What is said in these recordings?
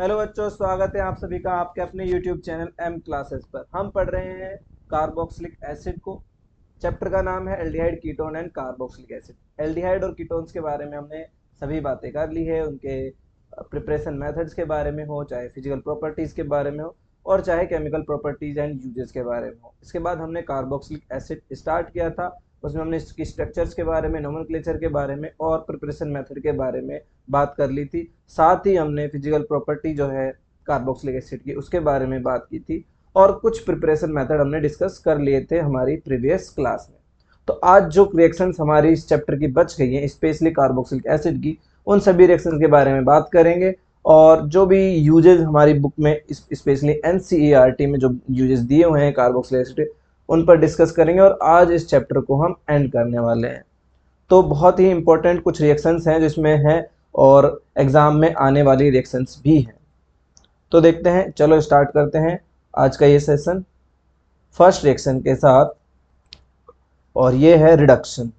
Hello बच्चों, स्वागत है आप सभी का आपके अपने YouTube चैनल एम क्लासेस पर। हम पढ़ रहे हैं कार्बोक्सिलिक एसिड को। चैप्टर का नाम है aldehyde, ketone and carboxylic acid. Aldehyde और कीटोन्स के बारे में हमने सभी बातें कर ली है, उनके प्रिपरेशन मेथड्स के बारे में हो, चाहे फिजिकल प्रॉपर्टीज के बारे में हो और चाहे केमिकल प्रॉपर्टीज एंड यूजेस के बारे में हो। इसके बाद हमने कार्बोक्सिलिक एसिड स्टार्ट किया था, उसमें हमने इसकी स्ट्रक्चर्स के बारे में, नोमेनक्लेचर के बारे में और प्रिपरेशन मेथड के बारे में बात कर ली थी। साथ ही हमने फिजिकल प्रॉपर्टी जो है कार्बोक्सिलिक एसिड की, उसके बारे में बात की थी और कुछ प्रिपरेशन मेथड हमने डिस्कस कर लिए थे हमारी प्रीवियस क्लास में। तो आज जो रिएक्शंस हमारी इस चैप्टर की बच गई हैं, स्पेशली कार्बोक्सिलिक एसिड की, उन सभी रिएक्शंस के बारे में बात करेंगे और जो भी यूजेस हमारी बुक में, स्पेशली एनसीईआरटी में जो यूजेस दिए हुए हैं कार्बोक्सिलिक एसिड, उन पर डिस्कस करेंगे और आज इस चैप्टर को हम एंड करने वाले हैं। तो बहुत ही इंपॉर्टेंट कुछ रिएक्शंस हैं जिसमें हैं और एग्जाम में आने वाली रिएक्शंस भी हैं। तो देखते हैं, चलो स्टार्ट करते हैं आज का ये सेशन फर्स्ट रिएक्शन के साथ, और ये है रिडक्शन,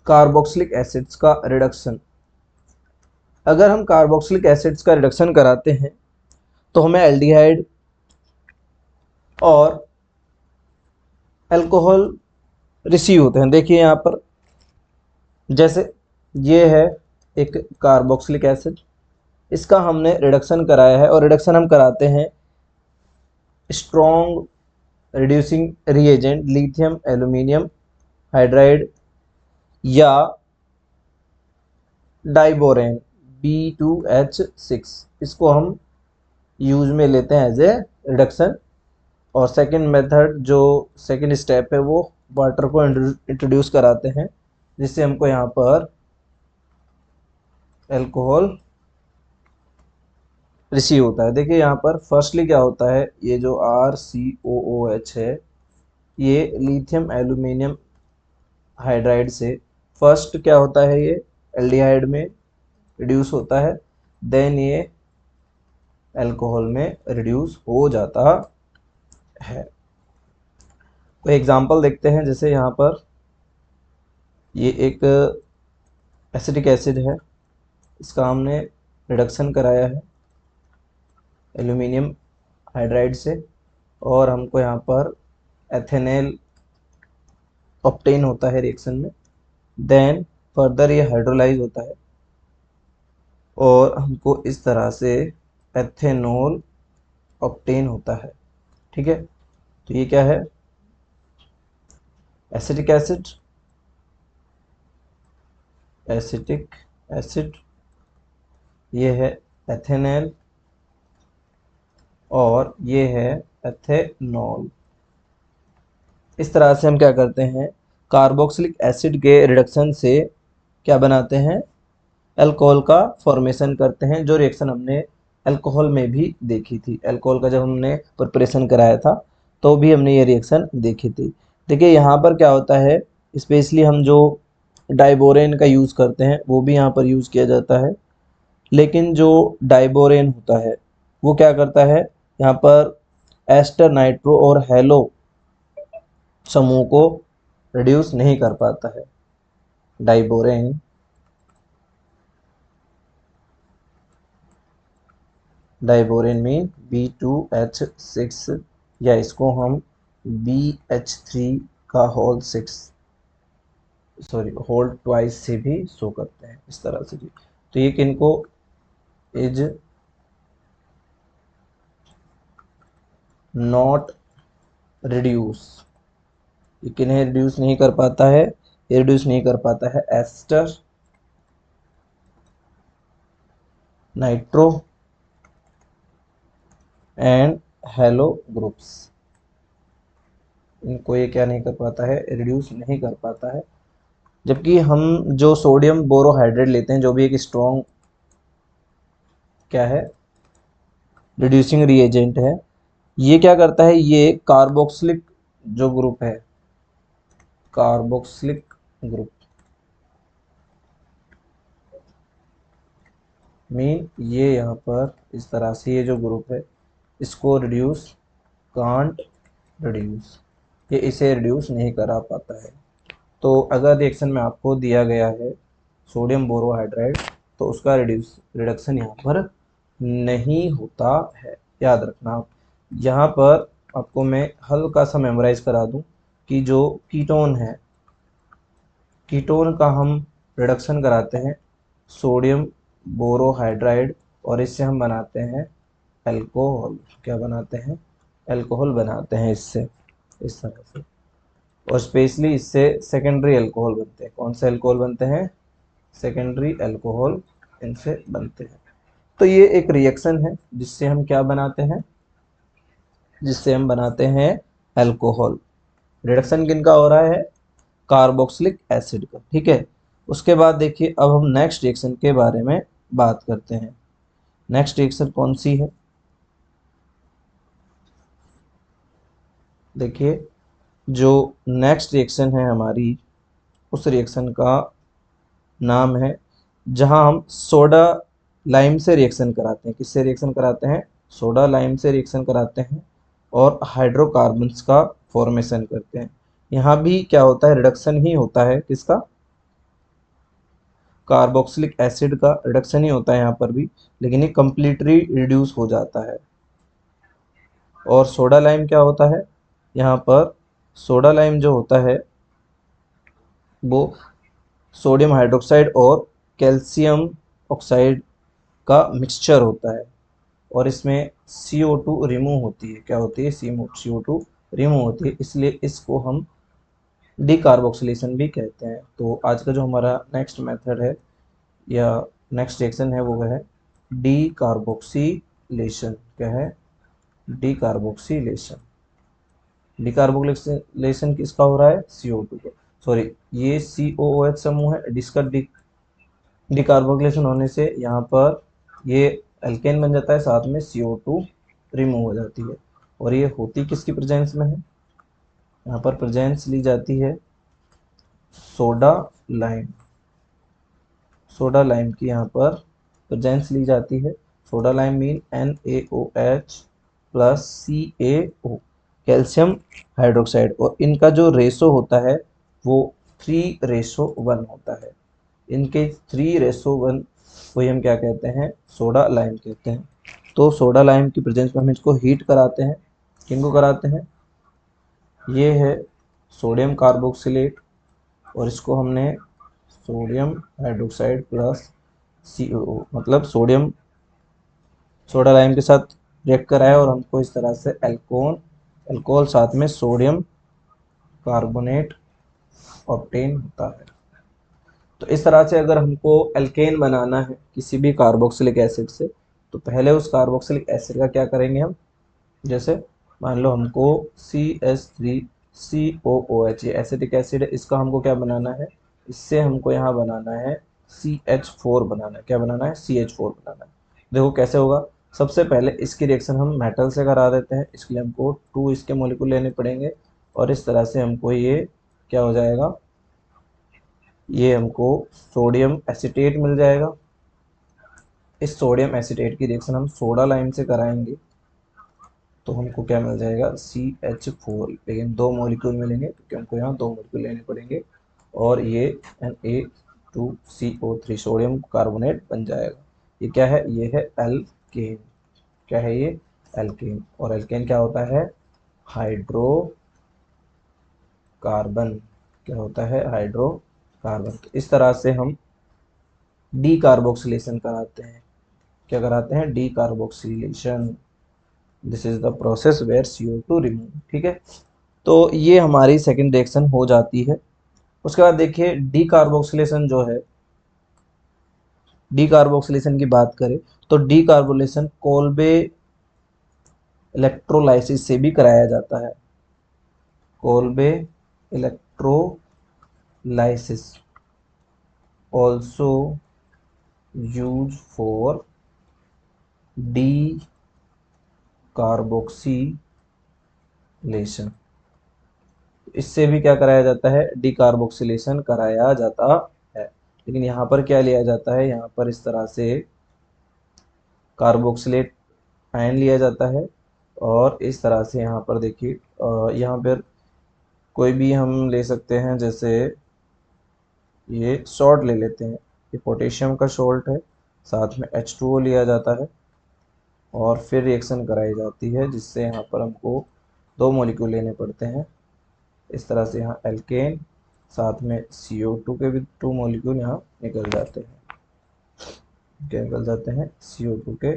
कार्बोक्सिलिक एसिड्स का रिडक्शन। अगर हम कार्बोक्सिलिक एसिड्स का रिडक्शन कराते हैं तो हमें एल्डिहाइड और अल्कोहल रिसीव होते हैं। देखिए यहाँ पर, जैसे ये है एक कार्बोक्सिलिक एसिड, इसका हमने रिडक्शन कराया है और रिडक्शन हम कराते हैं strong reducing reagent lithium aluminium hydride या डाइबोरेन B2H6, इसको हम यूज में लेते हैं एज ए रिडक्शन। और सेकंड मेथड, जो सेकंड स्टेप है, वो वाटर को इंट्रोड्यूस कराते हैं जिससे हमको यहाँ पर अल्कोहल रिसीव होता है। देखिए यहाँ पर फर्स्टली क्या होता है, ये जो RCOOH है, ये लिथियम एल्यूमिनियम हाइड्राइड से फर्स्ट क्या होता है, ये एल्डिहाइड में रिड्यूस होता है, देन ये अल्कोहल में रिड्यूस हो जाता है। कोई एग्जांपल देखते हैं, जैसे यहाँ पर ये एक एसिटिक एसिड है, इसका हमने रिडक्शन कराया है एल्यूमिनियम हाइड्राइड से और हमको यहाँ पर एथेनॉल ऑब्टेन होता है रिएक्शन में। देन फर्दर ये हाइड्रोलाइज होता है और हमको इस तरह से एथेनॉल ऑब्टेन होता है। ठीक है, तो ये क्या है, एसिटिक एसिड, एसिटिक एसिड, ये है एथेनॉल और ये है एथेनॉल। इस तरह से हम क्या करते हैं, कार्बोक्सिलिक एसिड के रिडक्शन से क्या बनाते हैं, अल्कोहल का फॉर्मेशन करते हैं, जो रिएक्शन हमने अल्कोहल में भी देखी थी। अल्कोहल का जब हमने प्रिपरेशन कराया था तो भी हमने ये रिएक्शन देखी थी। देखिए यहाँ पर क्या होता है, स्पेशली हम जो डाइबोरेन का यूज़ करते हैं वो भी यहाँ पर यूज़ किया जाता है, लेकिन जो डाइबोरेन होता है वो क्या करता है, यहाँ पर एस्टर, नाइट्रो और हेलो समूह को रिड्यूस नहीं कर पाता है। डाइबोरेन डाइबोरेन मीन B2H6, या इसको हम BH3 का होल 6, सॉरी होल ट्वाइस से भी शो करते हैं, इस तरह से भी। तो ये किनको इज नॉट रिड्यूस, ये किन्हें रिड्यूस नहीं कर पाता है, ये रिड्यूस नहीं कर पाता है ester, nitro and halo groups, इनको ये क्या नहीं कर पाता है, रिड्यूस नहीं कर पाता है। जबकि हम जो सोडियम बोरोहाइड्रेट लेते हैं, जो भी एक स्ट्रॉन्ग क्या है, रिड्यूसिंग रिएजेंट है, ये क्या करता है, ये कार्बोक्सिलिक जो ग्रुप है, कार्बोक्सिलिक ग्रुप मीन ये यहाँ पर इस तरह से ये जो ग्रुप है इसको रिड्यूस कांट रिड्यूस, ये इसे रिड्यूस नहीं करा पाता है। तो अगर रिएक्शन में आपको दिया गया है सोडियम बोरोहाइड्राइड, तो उसका रिडक्शन यहाँ पर नहीं होता है। याद रखना आप। यहाँ पर आपको मैं हल्का सा मेमोराइज करा दूं कि जो कीटोन है, कीटोन का हम रिडक्शन कराते हैं सोडियम बोरोहाइड्राइड, और इससे हम बनाते हैं अल्कोहल। क्या बनाते हैं? अल्कोहल बनाते हैं इससे, इस तरह से। और स्पेशली इससे सेकेंडरी अल्कोहल बनते हैं। कौन से अल्कोहल बनते हैं? सेकेंडरी अल्कोहल इनसे बनते हैं। तो ये एक रिएक्शन है जिससे हम क्या बनाते हैं? जिससे हम बनाते हैं अल्कोहल। रिडक्शन किनका हो रहा है? कार्बोक्सिलिक एसिड का। ठीक है। उसके बाद देखिए, अब हम नेक्स्ट रिएक्शन के बारे में बात करते हैं। नेक्स्ट रिएक्शन कौन सी है? देखिए, जो नेक्स्ट रिएक्शन है हमारी, उस रिएक्शन का नाम है, जहां हम सोडा लाइम से रिएक्शन कराते हैं। किससे रिएक्शन कराते हैं? सोडा लाइम से रिएक्शन कराते हैं और हाइड्रोकार्बन्स का फॉर्मेशन करते हैं। यहाँ भी क्या होता है? रिडक्शन ही होता है। किसका? कार्बोक्सिलिक एसिड का रिडक्शन ही होता है यहाँ पर भी, लेकिन ये कंप्लीटली रिड्यूस हो जाता है। और सोडा लाइम क्या होता है? यहाँ पर सोडा लाइम जो होता है वो सोडियम हाइड्रोक्साइड और कैल्शियम ऑक्साइड का मिक्सचर होता है, और इसमें CO2 रिमूव होती है। क्या होती है? CO2 रिमूव होती है, इसलिए इसको हम डीकार्बोक्सिलेशन भी कहते हैं। तो आज का जो हमारा नेक्स्ट मेथड है या नेक्स्ट रिएक्शन है वो है डीकार्बोक्सिलेशन। क्या है? डीकार्बोक्सिलेशन। डीकार्बोक्सिलेशन किसका हो रहा है? CO2 का। सॉरी, ये COOH समूह है, जिसका डीकार्बोक्सिलेशन होने से यहाँ पर ये एल्केन बन जाता है, साथ में CO2 रिमूव हो जाती है। और ये होती किसकी प्रेजेंस में है? यहाँ पर प्रेजेंस ली जाती है सोडा लाइम। सोडा लाइम की यहाँ पर प्रेजेंस ली जाती है। Soda lime mean NaOH plus CaO, calcium hydroxide, और इनका जो रेशो होता है वो 3:1 होता है। इनके 3:1 वही हम क्या कहते हैं? सोडा लाइम कहते हैं। तो सोडा लाइम की प्रेजेंस में हम इसको हीट कराते हैं। किनको कराते हैं? ये है सोडियम कार्बोक्सिलेट, और इसको हमने सोडियम हाइड्रोक्साइड प्लस COO, मतलब सोडियम सोडा लाइम के साथ रिएक्ट कराया, और हमको इस तरह से अल्कोहल साथ में सोडियम कार्बोनेट ऑब्टेन होता है। तो इस तरह से अगर हमको एल्केन बनाना है किसी भी कार्बोक्सिलिक एसिड से, तो पहले उस कार्बोक्सिलिक एसिड का क्या करेंगे हम? जैसे मान लो हमको CH3COOH, ये एसिटिक एसिड है, इसका हमको क्या बनाना है? इससे हमको यहाँ बनाना है CH4 बनाना है। क्या बनाना है? CH4 बनाना है। देखो कैसे होगा। सबसे पहले इसकी रिएक्शन हम मेटल से करा देते हैं, इसके लिए हमको 2 इसके मॉलिक्यूल लेने पड़ेंगे, और इस तरह से हमको ये क्या हो जाएगा? ये हमको सोडियम एसीटेट मिल जाएगा। इस सोडियम एसीटेट की रिएक्शन हम सोडा लाइम से कराएंगे, तो हमको क्या मिल जाएगा? CH4, लेकिन 2 मॉलिक्यूल मिलेंगे क्योंकि हमको यहाँ 2 मॉलिक्यूल लेने पड़ेंगे, और ये Na2CO3 सोडियम कार्बोनेट बन जाएगा। ये क्या है? ये है एल्केन। क्या है ये? एल्केन। और एल्केन क्या होता है? हाइड्रोकार्बन। क्या होता है? हाइड्रोकार्बन। तो इस तरह से हम डीकार्बोक्सिलेशन कराते हैं। क्या कराते हैं? Decarboxylation. This is the process where CO2 remove. ठीक है। तो ये हमारी सेकेंड रिएक्शन हो जाती है। उसके बाद देखिए, डीकार्बोक्सिलेशन जो है, डीकार्बोक्सिलेशन की बात करें तो डीकार्बोलेशन कोल्बे इलेक्ट्रोलाइसिस से भी कराया जाता है। Kolbe electrolysis also use for D carboxylation. इससे भी क्या कराया जाता है? डीकार्बोक्सिलेशन कराया जाता है। लेकिन यहाँ पर क्या लिया जाता है? यहाँ पर इस तरह से कार्बोक्सिलेट आयन लिया जाता है, और इस तरह से यहाँ पर देखिए, यहाँ पर कोई भी हम ले सकते हैं। जैसे ये सॉल्ट ले लेते हैं, ये पोटेशियम का सॉल्ट है, साथ में H2O लिया जाता है, और फिर रिएक्शन कराई जाती है, जिससे यहाँ पर हमको 2 मॉलिक्यूल लेने पड़ते हैं। इस तरह से यहाँ एल्केन, साथ में CO2 के भी 2 मॉलिक्यूल यहाँ निकल जाते हैं। क्या निकल जाते हैं? CO2 के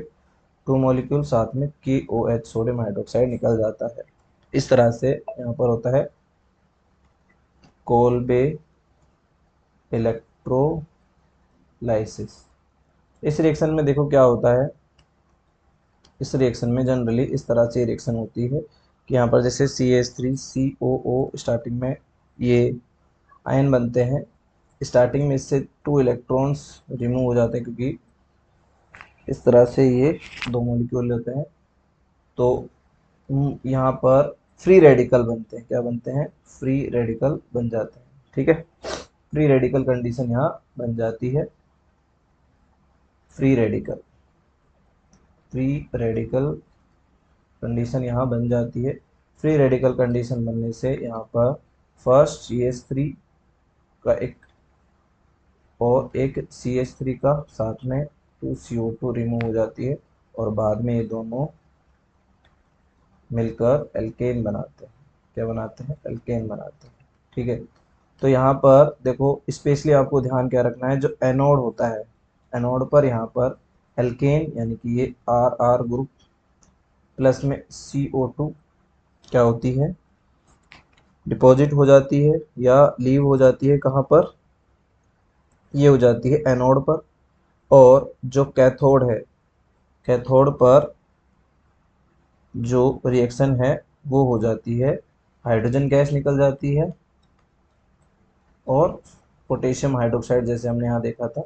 2 मॉलिक्यूल, साथ में KOH सोडियम हाइड्रोक्साइड निकल जाता है। इस तरह से यहाँ पर होता है कोल्बे इलेक्ट्रोलाइसिस। इस रिएक्शन में देखो क्या होता है। इस रिएक्शन में जनरली इस तरह से रिएक्शन होती है कि यहाँ पर जैसे CH3COO स्टार्टिंग में ये आयन बनते हैं। स्टार्टिंग में इससे 2 इलेक्ट्रॉन्स रिमूव हो जाते हैं, क्योंकि इस तरह से ये 2 मॉलिक्यूल होते हैं। तो यहाँ पर फ्री रेडिकल बनते हैं। क्या बनते हैं? फ्री रेडिकल बन जाते हैं। ठीक है, फ्री रेडिकल कंडीशन यहाँ बन जाती है। फ्री रेडिकल कंडीशन यहाँ बन जाती है। फ्री रेडिकल कंडीशन बनने से यहाँ पर फर्स्ट CH3 का एक और एक CH3 का साथ में 2CO2 रिमूव हो जाती है, और बाद में ये दोनों मिलकर एल्केन बनाते हैं। क्या बनाते हैं? एल्केन बनाते हैं। ठीक है, तो यहाँ पर देखो स्पेशली आपको ध्यान क्या रखना है, जो एनोड होता है, एनोड पर यहाँ पर एल्केन यानी कि ये RR ग्रुप प्लस में CO2 क्या होती है? डिपॉजिट हो जाती है या लीव हो जाती है। कहाँ पर? ये हो जाती है एनोड पर। और जो कैथोड है, कैथोड पर जो रिएक्शन है वो हो जाती है, हाइड्रोजन गैस निकल जाती है और पोटेशियम हाइड्रोक्साइड, जैसे हमने यहाँ देखा था,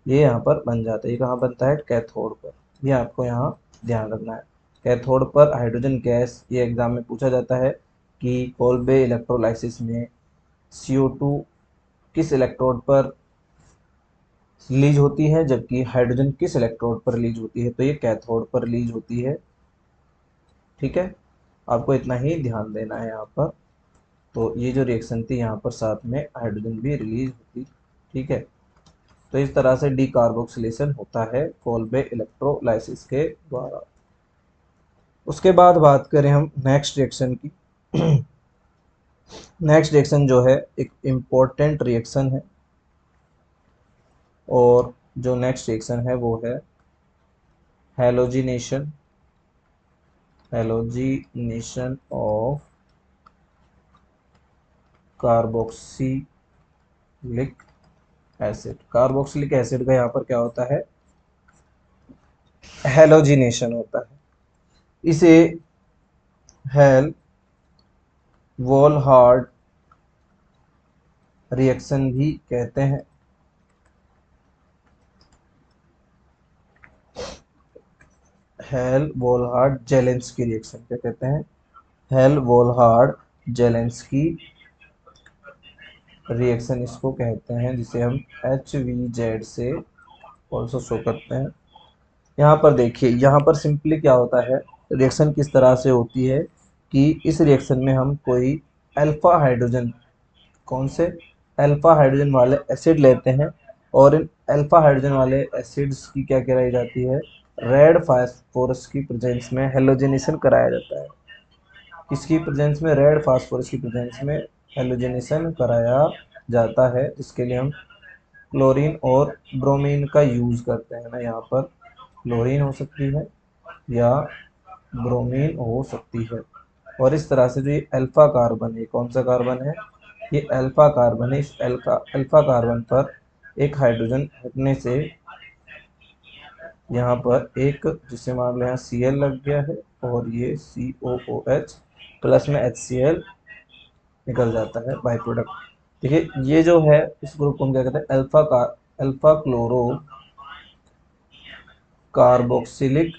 ये यहाँ पर बन जाता है। ये कहाँ बनता है? कैथोड पर। ये आपको यहाँ ध्यान रखना है। कैथोड पर हाइड्रोजन गैस, ये एग्जाम में पूछा जाता है कि कोल्बे इलेक्ट्रोलाइसिस में CO2 किस इलेक्ट्रोड पर रिलीज होती है, जबकि हाइड्रोजन किस इलेक्ट्रोड पर रिलीज होती है? तो ये कैथोड पर रिलीज होती है। ठीक है, आपको इतना ही ध्यान देना है यहाँ पर। तो ये जो रिएक्शन थी, यहाँ पर साथ में हाइड्रोजन भी रिलीज होती। ठीक है, तो इस तरह से डीकार्बोक्सिलेशन होता है कोल्बे इलेक्ट्रोलाइसिस के द्वारा। उसके बाद बात करें हम नेक्स्ट रिएक्शन की। नेक्स्ट रिएक्शन जो है एक इम्पोर्टेंट रिएक्शन है, और जो नेक्स्ट रिएक्शन है वो है halogenation. Halogenation of carboxylic acid. Carboxylic acid का यहाँ पर क्या होता है? हैलोजिनेशन होता है। इसे हेल वोल्हार्ड रिएक्शन भी कहते हैं। हेल वोल्हार्ड जेलेंस्की रिएक्शन क्या कहते हैं? हेल वोल्हार्ड जेलेंस्की रिएक्शन इसको कहते हैं, जिसे हम HVZ से ऑल्सो शो करते हैं। यहाँ पर देखिए, यहाँ पर सिंपली क्या होता है, रिएक्शन किस तरह से होती है कि इस रिएक्शन में हम कोई अल्फा हाइड्रोजन, कौन से? अल्फा हाइड्रोजन वाले एसिड लेते हैं, और इन अल्फा हाइड्रोजन वाले एसिड्स की क्या कराई जाती है? रेड फास्फोरस की प्रेजेंस में हेलोजिनेशन कराया जाता है। किसकी प्रेजेंस में? रेड फास्फोरस की प्रेजेंस में हेलोजिनेशन कराया जाता है, जिसके लिए हम क्लोरीन और ब्रोमीन का यूज करते हैं ना। यहाँ पर क्लोरीन हो सकती है या ब्रोमीन हो सकती है। और इस तरह से जो ये अल्फा कार्बन है, कौन सा कार्बन है? ये अल्फा कार्बन है। इस अल्फा कार्बन पर एक हाइड्रोजन हटने से यहाँ पर एक, जिसे मान लो यहाँ Cl लग गया है, और ये COOH प्लस में HCl निकल जाता है बाई प्रोडक्ट। देखिए, ये जो है इस ग्रुप को हम क्या कहते हैं? Alpha chloro carboxylic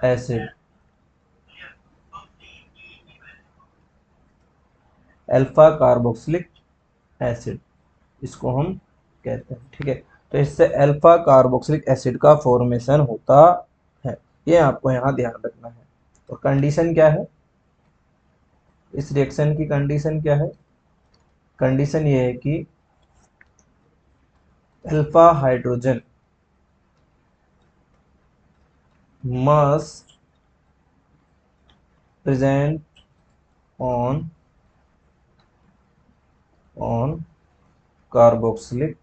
acid. Alpha carboxylic acid इसको हम कहते हैं। ठीक है, तो इससे अल्फा कार्बोक्सिलिक एसिड का फॉर्मेशन होता है। ये आपको यहाँ ध्यान रखना है। तो कंडीशन क्या है इस रिएक्शन की? कंडीशन क्या है? कंडीशन ये है कि alpha hydrogen must present on carboxylic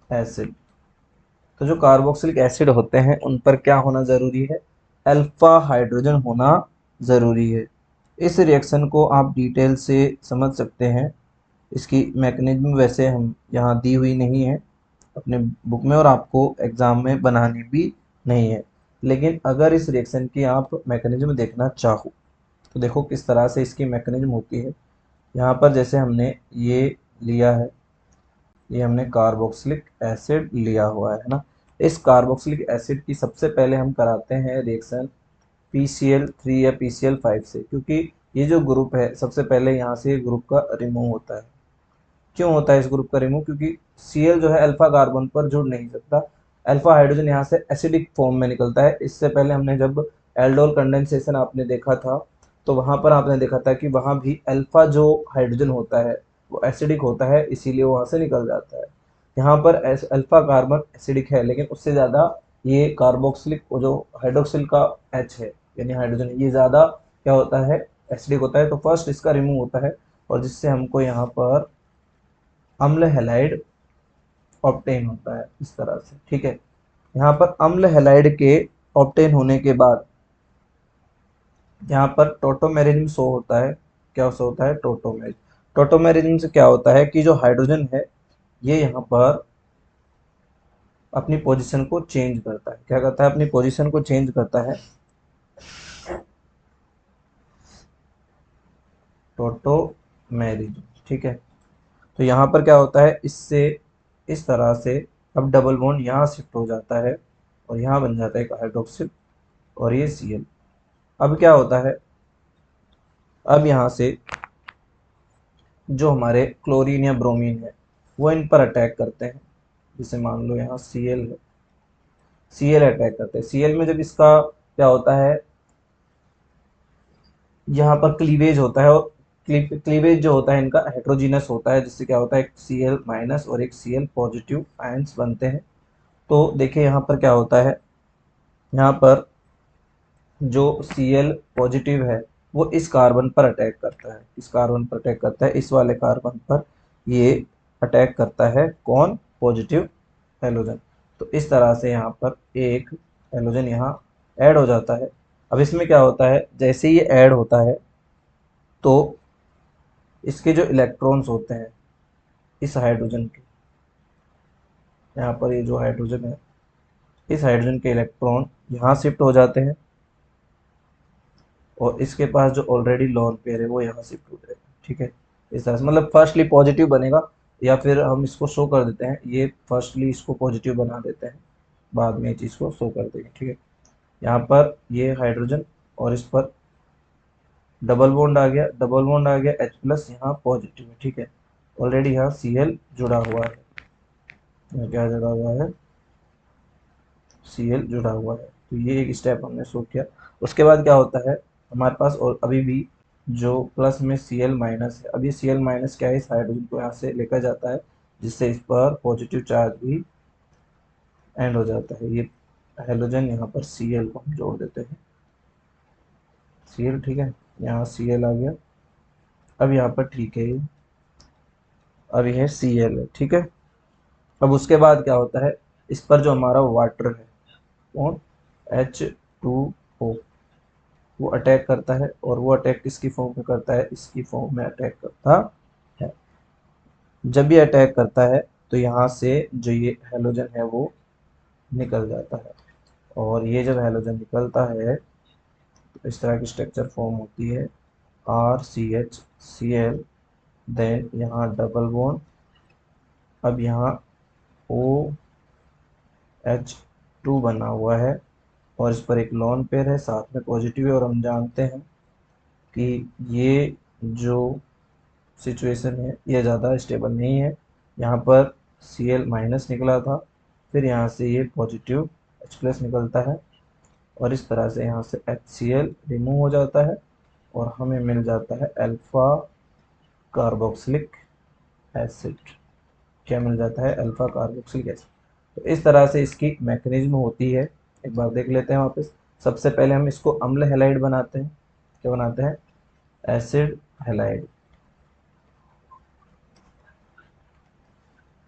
acid. तो जो कार्बोक्सिलिक एसिड होते हैं उन पर क्या होना जरूरी है, अल्फा हाइड्रोजन होना जरूरी है। इस रिएक्शन को आप डिटेल से समझ सकते हैं। इसकी मैकेनिज्म वैसे हम यहाँ दी हुई नहीं है अपने बुक में और आपको एग्जाम में बनानी भी नहीं है, लेकिन अगर इस रिएक्शन की आप मैकेनिज्म देखना चाहो तो देखो किस तरह से इसकी मैकेनिज्म होती है। यहाँ पर जैसे हमने ये लिया है, ये हमने कार्बोक्सिलिक एसिड लिया हुआ है ना। इस कार्बोक्सिलिक एसिड की सबसे पहले हम कराते हैं रिएक्शन PCl3 या PCl5 से, क्योंकि ये जो ग्रुप है सबसे पहले यहाँ से ग्रुप का रिमूव होता है। क्यों होता है इस ग्रुप का रिमूव, क्योंकि Cl जो है अल्फा कार्बन पर जुड़ नहीं सकता। अल्फा हाइड्रोजन यहाँ से एसिडिक फॉर्म में निकलता है। इससे पहले हमने जब एल्डोल कंडेंसेशन आपने देखा था तो वहां पर आपने देखा था कि वहां भी अल्फा जो हाइड्रोजन होता है वो एसिडिक होता है, इसीलिए वहां से निकल जाता है। यहाँ पर अल्फा कार्बन एसिडिक है, लेकिन उससे ज़्यादा ये कार्बोक्सिलिक जो हाइड्रोक्सिल का H है यानी हाइड्रोजन, ये ज़्यादा क्या होता है, एसिडिक होता है। तो फर्स्ट इसका रिमूव होता है और जिससे हमको यहाँ पर अम्ल हैलाइड ऑब्टेन होता है इस तरह से, ठीक है। यहाँ पर अम्ल हैलाइड के ऑब्टेन होने के बाद यहाँ पर टोटोमेरिज्म शो होता है। क्या शो होता है, टोटोमेरिज्म। टोटोमेरिज्म से क्या होता है कि जो हाइड्रोजन है ये यहाँ पर अपनी पोजीशन को चेंज करता है। क्या करता है, अपनी पोजीशन को चेंज करता है। टोटोमेरिज्म, ठीक है। तो यहाँ पर क्या होता है, इससे इस तरह से अब डबल बॉन्ड यहाँ शिफ्ट हो जाता है और यहाँ बन जाता है एक हाइड्रोक्सिल और ये Cl। अब क्या होता है, अब यहाँ से जो हमारे क्लोरीन या ब्रोमीन है वो इन पर अटैक करते हैं। जैसे मान लो यहाँ Cl है, Cl अटैक करते हैं। Cl में जब इसका क्या होता है, यहाँ पर क्लीवेज होता है और क्लीवेज जो होता है इनका हेट्रोजीनस होता है, जिससे क्या होता है एक Cl माइनस और एक Cl पॉजिटिव आयंस बनते हैं। तो देखिए यहाँ पर क्या होता है, यहाँ पर जो Cl पॉजिटिव है वो इस कार्बन पर अटैक करता है, इस कार्बन पर अटैक करता है, इस वाले कार्बन पर ये अटैक करता है। कौन, पॉजिटिव हेलोजन। तो इस तरह से यहाँ पर एक हेलोजन यहाँ ऐड हो जाता है। अब इसमें क्या होता है, जैसे ही ये ऐड होता है तो इसके जो इलेक्ट्रॉन्स होते हैं इस हाइड्रोजन के, यहाँ पर ये जो हाइड्रोजन है इस हाइड्रोजन के इलेक्ट्रॉन यहाँ शिफ्ट हो जाते हैं और इसके पास जो ऑलरेडी लोन पेयर है वो यहाँ शिफ्ट हो जाएगा, ठीक है। इस तरह से मतलब फर्स्टली पॉजिटिव बनेगा, या फिर हम इसको शो कर देते हैं, ये फर्स्टली इसको पॉजिटिव बना देते हैं, बाद में ये चीज़ को शो कर देंगे, ठीक है। यहाँ पर ये हाइड्रोजन और इस पर डबल बॉन्ड आ गया, डबल बॉन्ड आ गया H प्लस यहाँ पॉजिटिव है, ठीक है। ऑलरेडी यहाँ Cl जुड़ा हुआ है, यहाँ क्या जुड़ा हुआ है, Cl जुड़ा हुआ है। तो ये एक स्टेप हमने शो किया। उसके बाद क्या होता है हमारे पास, और अभी भी जो प्लस में Cl माइनस है, अभी Cl माइनस क्या है, इस हाइड्रोजन को यहाँ से लेकर जाता है, जिससे इस पर पॉजिटिव चार्ज भी एंड हो जाता है। ये हेलोजन यहाँ पर Cl को हम जोड़ देते हैं, Cl, ठीक है। यहाँ Cl आ गया, अब यहाँ पर ठीक है ये, अब यह Cl है, ठीक है। अब उसके बाद क्या होता है, इस पर जो हमारा वाटर है कौन, H2O, वो अटैक करता है। और वो अटैक किसकी फॉर्म में करता है, इसकी फॉर्म में अटैक करता है। जब ये अटैक करता है तो यहाँ से जो ये हेलोजन है वो निकल जाता है, और ये जब हेलोजन निकलता है तो इस तरह की स्ट्रक्चर फॉर्म होती है, RCH देन यहाँ डबल बॉन्ड, अब यहाँ OH2 बना हुआ है और इस पर एक लोन पेयर है, साथ में पॉजिटिव है। और हम जानते हैं कि ये जो सिचुएशन है ये ज़्यादा स्टेबल नहीं है। यहाँ पर Cl माइनस निकला था, फिर यहाँ से ये पॉजिटिव H प्लस निकलता है और इस तरह से यहाँ से HCl रिमूव हो जाता है और हमें मिल जाता है अल्फा कार्बोक्सिलिक एसिड। क्या मिल जाता है, अल्फा कार्बोक्सिलिक एसिड। तो इस तरह से इसकी मैकेनिज्म होती है। एक बार देख लेते हैं वापस। सबसे पहले हम इसको अम्ल हैलाइड बनाते हैं। क्या बनाते हैं? Acid halide.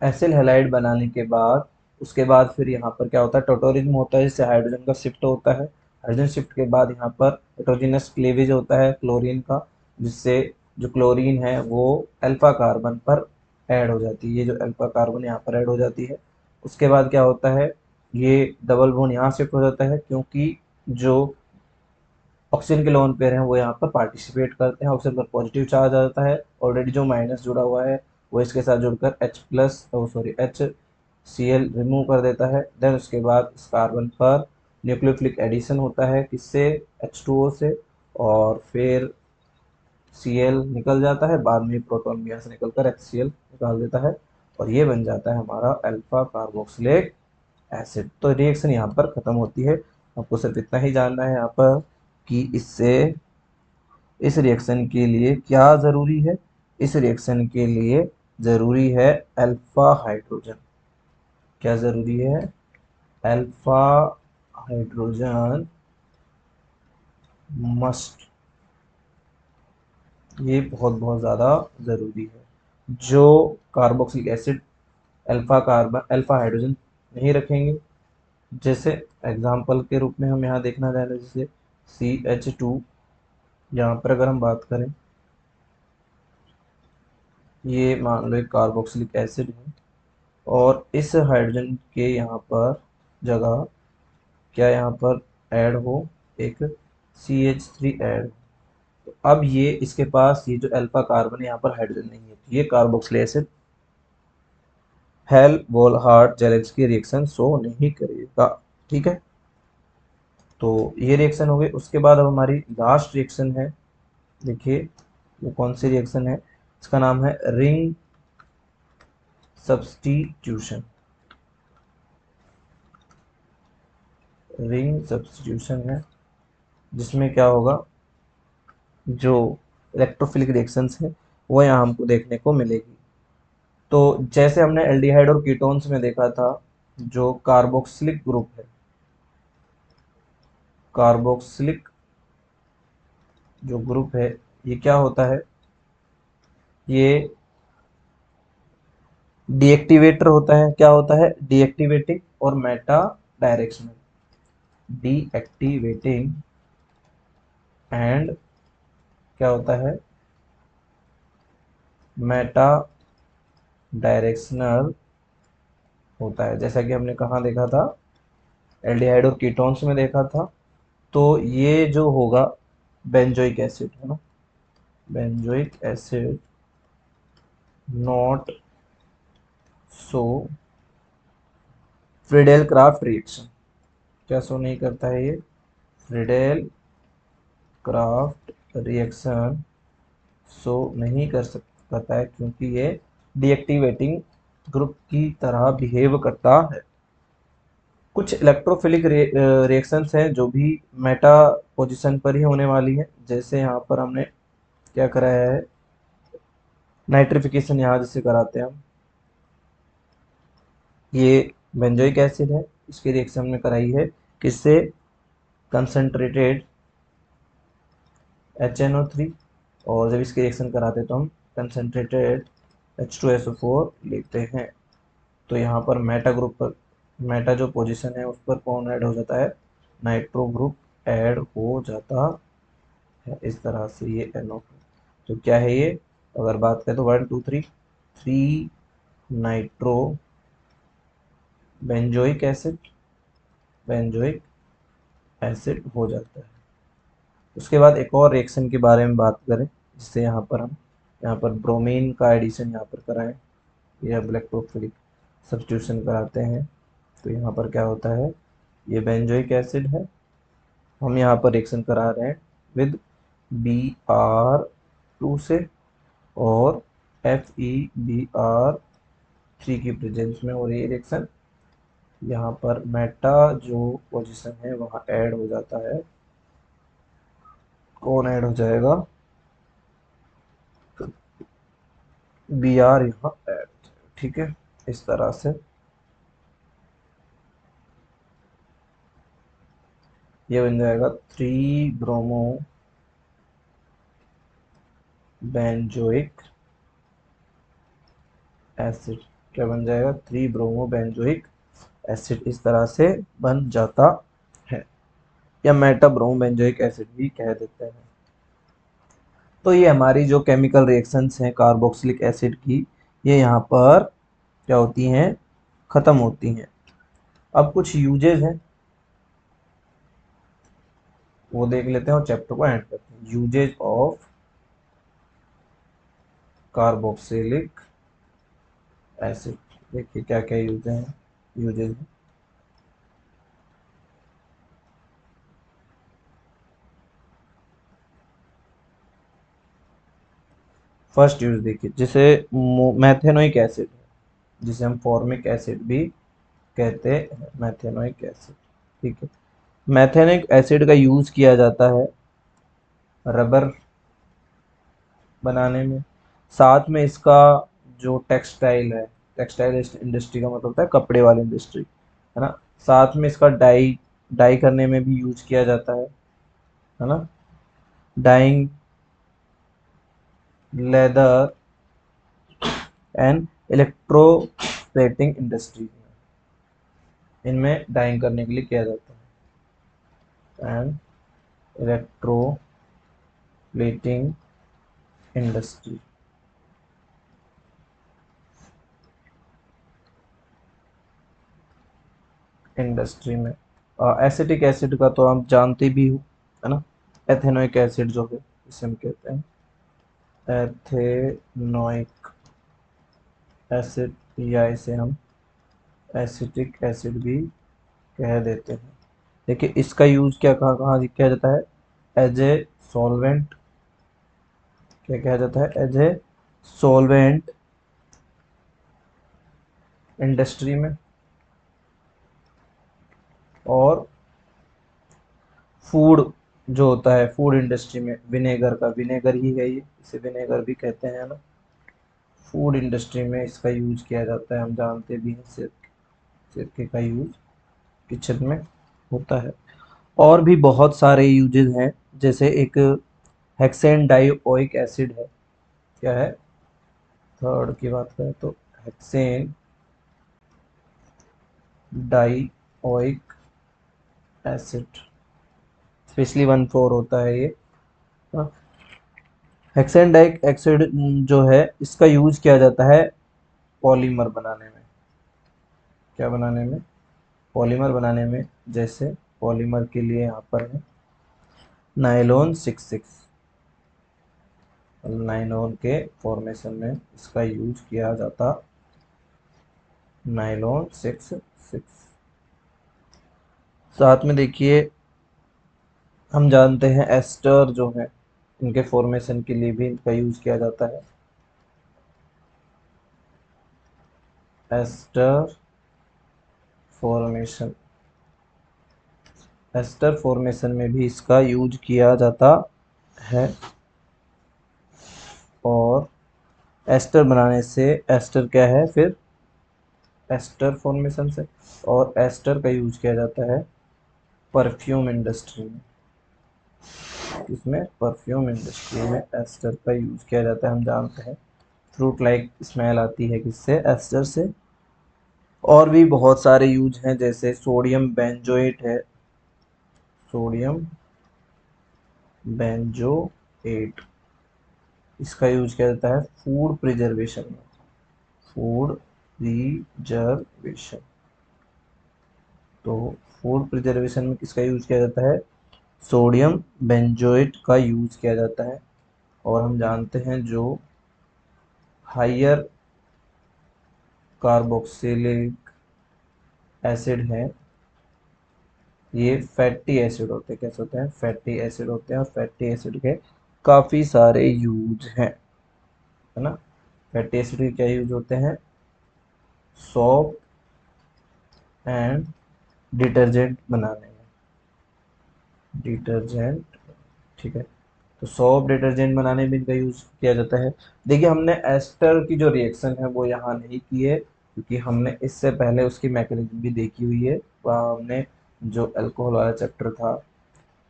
एसिड हैलाइड बनाने के बाद उसके बाद फिर यहाँ पर क्या होता है? टोटोरिज्म होता है, जिससे हाइड्रोजन का शिफ्ट होता है। हाइड्रोजन शिफ्ट के बाद यहाँ पर हेटेरोजेनस क्लीवेज होता है क्लोरीन का, जिससे जो क्लोरीन है वो अल्फा कार्बन पर ऐड हो जाती है। ये जो अल्फा कार्बन यहाँ पर ऐड हो जाती है, उसके बाद क्या होता है? ये डबल बॉन्ड यहाँ शिफ्ट हो जाता है, क्योंकि जो ऑक्सीजन के लोन पेयर हैं वो यहाँ पर पार्टिसिपेट करते हैं। ऑक्सीजन पर पॉजिटिव चार्ज आ जाता है, ऑलरेडी जो माइनस जुड़ा हुआ है वो इसके साथ जुड़कर H plus H Cl remove कर देता है। देन उसके बाद इस कार्बन पर न्यूक्लियोफिलिक एडिशन होता है, किससे? H2O से। और फिर Cl निकल जाता है, बाद में प्रोटॉन भी यहाँ से निकलकर HCl निकाल देता है, और ये बन जाता है हमारा अल्फा कार्बोक्सिलिक एसिड। तो रिएक्शन यहाँ पर खत्म होती है। आपको सिर्फ इतना ही जानना है यहाँ पर कि इससे इस रिएक्शन के लिए क्या ज़रूरी है? इस रिएक्शन के लिए ज़रूरी है अल्फा हाइड्रोजन। क्या ज़रूरी है? Alpha hydrogen must. ये बहुत बहुत ज़्यादा ज़रूरी है। जो कार्बोक्सिलिक एसिड अल्फा हाइड्रोजन नहीं रखेंगे, जैसे एग्जाम्पल के रूप में हम यहाँ देखना चाह रहे हैं, जैसे CH2, यहाँ पर अगर हम बात करें, ये मान लो एक कार्बोक्सिलिक एसिड है, और इस हाइड्रोजन के यहाँ पर जगह क्या यहाँ पर ऐड हो? एक CH3 ऐड। तो अब ये इसके पास ये जो अल्फा कार्बन है यहाँ पर हाइड्रोजन नहीं है, तो ये carboxylic acid Hell Volhard Zelinsky reaction show नहीं करेगा। ठीक है, तो ये रिएक्शन हो गई। उसके बाद अब हमारी लास्ट रिएक्शन है, देखिए वो कौन सी रिएक्शन है? इसका नाम है रिंग सब्स्टिट्यूशन। रिंग सब्स्टिट्यूशन है, जिसमें क्या होगा? जो इलेक्ट्रोफिलिक रिएक्शंस है वो यहाँ हमको देखने को मिलेगी। तो जैसे हमने एल्डिहाइड और कीटोन्स में देखा था, जो कार्बोक्सिलिक ग्रुप है, कार्बोक्सिलिक जो ग्रुप है, ये क्या होता है? ये डीएक्टिवेटर होता है। क्या होता है? डीएक्टिवेटिंग और मेटा डायरेक्शनल। डीएक्टिवेटिंग एंड क्या होता है? मेटा डायरेक्शनल होता है। जैसा कि हमने कहाँ देखा था? एल्डिहाइड और कीटोन्स में देखा था। तो ये जो होगा बेंजोइक एसिड है ना, benzoic acid not so Friedel craft reaction. क्या शो नहीं करता है ये? फ्रीडेल क्राफ्ट रिएक्शन शो नहीं कर सकता है, क्योंकि ये डीएक्टिवेटिंग ग्रुप की तरह बिहेव करता है। कुछ इलेक्ट्रोफिलिक रिएक्शंस हैं जो भी मेटा पोजीशन पर ही होने वाली है। जैसे यहाँ पर हमने क्या कराया है? नाइट्रिफिकेशन यहाँ जिसे कराते हैं हम, ये बेंजोइक एसिड है, इसकी रिएक्शन में कराई है, किससे? Concentrated HNO3। और जब इसकी रिएक्शन कराते तो हम कंसंट्रेटेड H2SO4 लेते हैं। तो यहाँ पर मेटा ग्रुप पर, मेटा जो पोजीशन है उस पर कौन ऐड हो जाता है? नाइट्रो ग्रुप ऐड हो जाता है। इस तरह से ये NO। तो क्या है ये? अगर बात करें तो 1 2 3 3 nitro benzoic acid, benzoic acid हो जाता है। उसके बाद एक और रिएक्शन के बारे में बात करें, जिससे यहाँ पर हम यहाँ पर ब्रोमीन का एडिशन यहाँ पर कराएं, यह इलेक्ट्रोफिलिक सब्स्टिट्यूशन कराते हैं। तो यहाँ पर क्या होता है? ये बेंजोइक एसिड है, हम यहाँ पर रिएक्शन करा रहे हैं विद Br2 से, और FeBr3 की प्रेजेंस में, और ये रिएक्शन यहाँ पर मेटा जो पोजीशन है वहाँ ऐड हो जाता है। कौन ऐड हो जाएगा? Br यहाँ ऐड। ठीक है, इस तरह से ये बन जाएगा 3 ब्रोमो बेंजोइक एसिड। क्या बन जाएगा? 3 ब्रोमो बेंजोइक एसिड इस तरह से बन जाता है, या मेटा ब्रोमो बेंजोइक एसिड भी कह देते हैं। तो ये हमारी जो केमिकल रिएक्शंस हैं कार्बोक्सिलिक एसिड की, ये यहाँ पर क्या होती हैं? ख़त्म होती हैं। अब कुछ यूजेज हैं, वो देख लेते हैं और चैप्टर को एंड करते हैं। यूजेज ऑफ कार्बोक्सिलिक एसिड, देखिए क्या क्या यूजेज हैं। फर्स्ट यूज देखिए, जिसे मैथेनोइक एसिड है, जिसे हम फॉर्मिक एसिड भी कहते हैं, मैथेनोइक एसिड। ठीक है, मैथेनोइक एसिड का यूज किया जाता है रबर बनाने में। साथ में इसका जो टेक्सटाइल है, टेक्सटाइल इंडस्ट्री का मतलब होता है कपड़े वाली इंडस्ट्री, है ना। साथ में इसका डाई डाई करने में भी यूज किया जाता है ना। Dyeing leather and electroplating industry, इनमें डाइंग करने के लिए किया जाता है। एंड इलेक्ट्रोप्लेटिंग इंडस्ट्री, में एसिटिक एसिड का तो आप जानते भी हो, है ना। एथेनोइक एसिड जो है, इसे हम कहते हैं एथेनोइक एसिड, या इसे हम एसिटिक एसिड भी कह देते हैं। देखिए इसका यूज क्या कहाँ कहाँ किया जाता है? एज ए सॉल्वेंट, क्या कहा जाता है? एज ए सॉल्वेंट इंडस्ट्री में, और फूड जो होता है फूड इंडस्ट्री में, विनेगर का, विनेगर ही है ये, इसे विनेगर भी कहते हैं ना। फूड इंडस्ट्री में इसका यूज किया जाता है, हम जानते भी हैं। सिरके का यूज किचन में होता है। और भी बहुत सारे यूजेस हैं, जैसे एक हेक्सेन डाइओइक एसिड है। क्या है? थर्ड की बात करें तो हेक्सेन डाइओइक एसिड, स्पेशली 1,4 होता है ये। हेक्सेन डाइक एसिड जो है, इसका यूज किया जाता है पॉलीमर बनाने में। क्या बनाने में? पॉलीमर बनाने में। जैसे पॉलीमर के लिए यहाँ पर है नायलॉन 66, नायलॉन के फॉर्मेशन में इसका यूज किया जाता, नायलॉन 66। साथ में देखिए, हम जानते हैं एस्टर जो है, इनके फॉर्मेशन के लिए भी इनका यूज किया जाता है। एस्टर फॉर्मेशन, एस्टर फॉर्मेशन में भी इसका यूज किया जाता है। और एस्टर बनाने से, एस्टर क्या है फिर? एस्टर फॉर्मेशन से। और एस्टर का यूज किया जाता है परफ्यूम इंडस्ट्री में। इसमें परफ्यूम इंडस्ट्री में एस्टर का यूज किया जाता है, हम जानते हैं। फ्रूट लाइक स्मेल आती है किससे? एस्टर से। और भी बहुत सारे यूज हैं, जैसे सोडियम बेंजोएट है, सोडियम बेंजोएट, इसका यूज किया जाता है फूड प्रिजर्वेशन में, फूड प्रिजर्वेशन। तो फूड प्रिजर्वेशन में किसका यूज किया जाता है? सोडियम बेंजोएट का यूज किया जाता है। और हम जानते हैं जो हायर कार्बोक्सिलिक एसिड है, ये फैटी एसिड होते हैं। कैसे होते हैं? फैटी एसिड होते हैं। और फैटी एसिड के काफ़ी सारे यूज हैं, है ना। फैटी एसिड के क्या यूज होते हैं? सोप एंड डिटर्जेंट बनाने में, डिटर्जेंट। ठीक है, तो सोप डिटर्जेंट बनाने में इनका यूज किया जाता है। देखिए हमने एस्टर की जो रिएक्शन है वो यहाँ नहीं की है, क्योंकि हमने इससे पहले उसकी मैकेनिज्म भी देखी हुई है। वहाँ हमने जो अल्कोहल वाला चैप्टर था,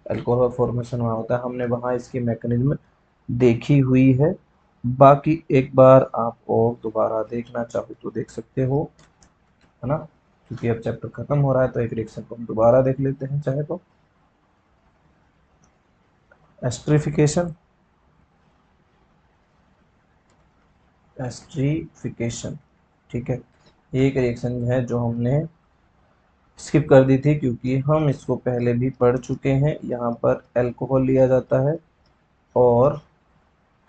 अल्कोहल फॉर्मेशन वहाँ होता है, हमने वहाँ इसकी मैकेनिज्म देखी हुई है। बाकी एक बार आप और दोबारा देखना चाहो तो देख सकते हो, है ना, क्योंकि अब चैप्टर खत्म हो रहा है तो एक रिएक्शन को हम दोबारा देख लेते हैं चाहे तो। एस्ट्रिफिकेशन, एस्ट्रिफिकेशन, ठीक है, ये एक रिएक्शन है जो हमने स्किप कर दी थी क्योंकि हम इसको पहले भी पढ़ चुके हैं। यहाँ पर अल्कोहल लिया जाता है और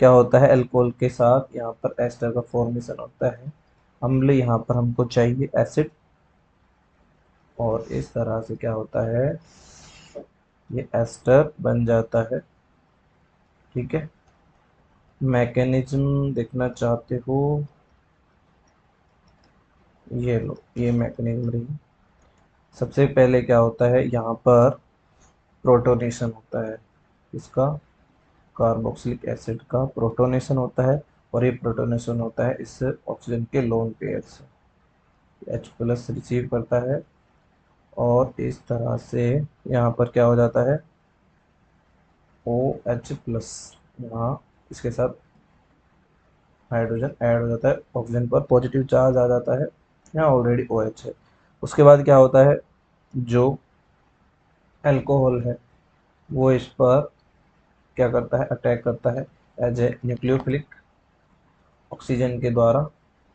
क्या होता है, अल्कोहल के साथ यहाँ पर एस्टर का फॉर्मेशन होता है। अम्ल यहाँ पर हमको चाहिए एसिड, और इस तरह से क्या होता है, ये एस्टर बन जाता है। ठीक है, मैकेनिज्म देखना चाहते हो, ये लो, ये मैकेनिज्म रही। सबसे पहले क्या होता है, यहाँ पर प्रोटोनेशन होता है, इसका कार्बोक्सिलिक एसिड का प्रोटोनेशन होता है, और ये प्रोटोनेशन होता है इस ऑक्सीजन के लोन पेयर से। H प्लस रिसीव करता है और इस तरह से यहाँ पर क्या हो जाता है, OH प्लस, यहाँ इसके साथ हाइड्रोजन ऐड हो जाता है, ऑक्सीजन पर पॉजिटिव चार्ज आ जाता है, यहाँ ऑलरेडी OH है। उसके बाद क्या होता है, जो अल्कोहल है वो इस पर क्या करता है, अटैक करता है एज ए न्यूक्लियोफिलिक, ऑक्सीजन के द्वारा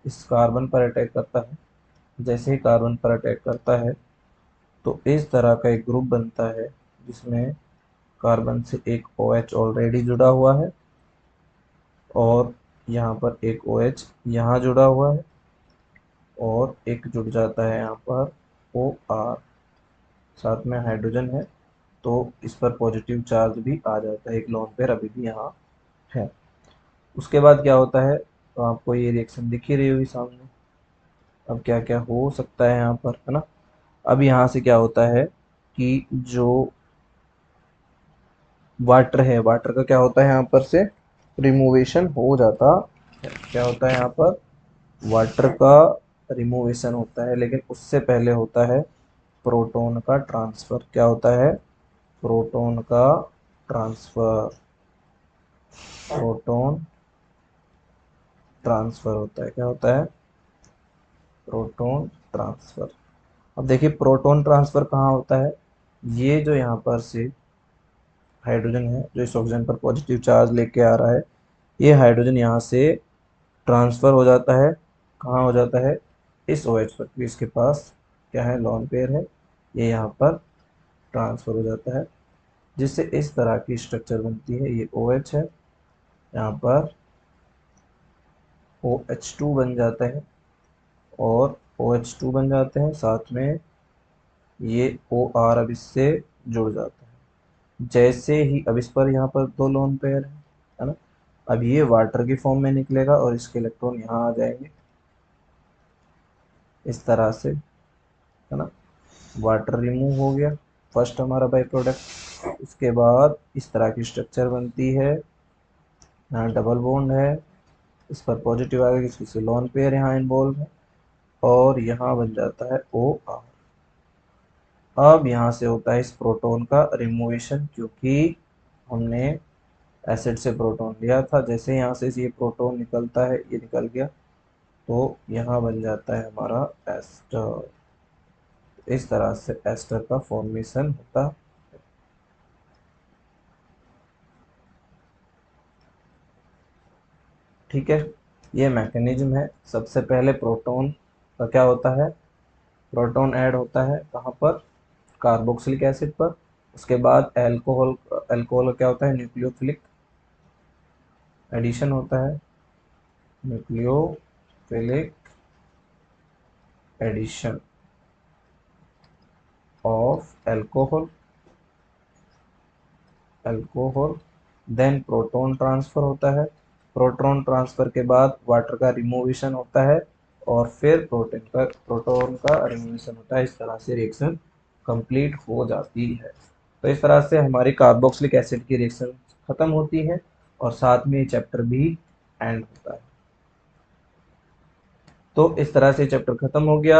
इस कार्बन पर अटैक करता है। जैसे ही कार्बन पर अटैक करता है तो इस तरह का एक ग्रुप बनता है जिसमें कार्बन से एक OH ऑलरेडी जुड़ा हुआ है, और यहाँ पर एक OH यहाँ जुड़ा हुआ है, और एक जुड़ जाता है यहाँ पर OR, साथ में हाइड्रोजन है, तो इस पर पॉजिटिव चार्ज भी आ जाता है, एक लोन पेयर अभी भी यहाँ है। उसके बाद क्या होता है, तो आपको ये रिएक्शन दिख ही रही होगी सामने। अब क्या क्या हो सकता है यहाँ पर, है ना। अब यहाँ से क्या होता है कि जो वाटर है, वाटर का क्या होता है यहाँ पर से रिमूवेशन हो जाता है। क्या होता है यहाँ पर, वाटर का रिमूवेशन होता है, लेकिन उससे पहले होता है प्रोटॉन का ट्रांसफर। क्या होता है, प्रोटॉन का ट्रांसफर, प्रोटॉन ट्रांसफर होता है। क्या होता है, प्रोटॉन ट्रांसफर। अब देखिए प्रोटॉन ट्रांसफर कहाँ होता है, ये जो यहाँ पर से हाइड्रोजन है जो इस ऑक्सीजन पर पॉजिटिव चार्ज लेके आ रहा है, ये हाइड्रोजन यहाँ से ट्रांसफर हो जाता है, कहाँ हो जाता है, इस OH पर, क्योंकि इसके पास क्या है, लॉन पेयर है, ये यहाँ पर ट्रांसफर हो जाता है, जिससे इस तरह की स्ट्रक्चर बनती है। ये OH है, यहाँ पर OH2 बन जाता है, और OH2 बन जाते हैं, साथ में ये OR अब इससे जुड़ जाता है। जैसे ही अब इस पर यहाँ पर दो लोन पेयर है ना, अब ये वाटर की फॉर्म में निकलेगा और इसके इलेक्ट्रॉन यहाँ आ जाएंगे इस तरह से, है ना। वाटर रिमूव हो गया, फर्स्ट हमारा बाई प्रोडक्ट। उसके बाद इस तरह की स्ट्रक्चर बनती है, यहाँ डबल बॉन्ड है, इस पर पॉजिटिव आएगा, किसी लोन पेयर यहाँ इन्वॉल्व है, और यहाँ बन जाता है OR। अब यहाँ से होता है इस प्रोटॉन का रिमूवेशन, क्योंकि हमने एसिड से प्रोटॉन लिया था। जैसे यहाँ से ये प्रोटॉन निकलता है, ये निकल गया, तो यहाँ बन जाता है हमारा एस्टर। इस तरह से एस्टर का फॉर्मेशन होता। ठीक है, ये मैकेनिज्म है। सबसे पहले प्रोटॉन का क्या होता है, प्रोटॉन ऐड होता है कहाँ पर, कार्बोक्सिलिक एसिड पर। उसके बाद अल्कोहल, अल्कोहल क्या होता है, न्यूक्लियोफिलिक एडिशन होता है, nucleophilic addition of alcohol, alcohol. Then proton transfer होता है, प्रोटॉन ट्रांसफर के बाद वाटर का रिमूवेशन होता है, और फिर प्रोटॉन का रिमूवेशन होता है। इस तरह से रिएक्शन कंप्लीट हो जाती है। तो इस तरह से हमारी कार्बोक्सिलिक एसिड की रिएक्शन खत्म होती है, और साथ में ये चैप्टर भी एंड होता है। तो इस तरह से चैप्टर खत्म हो गया।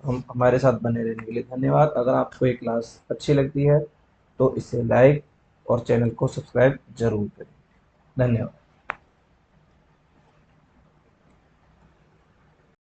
हम हमारे साथ बने रहने के लिए धन्यवाद। अगर आपको ये क्लास अच्छी लगती है तो इसे लाइक और चैनल को सब्सक्राइब जरूर करें। धन्यवाद।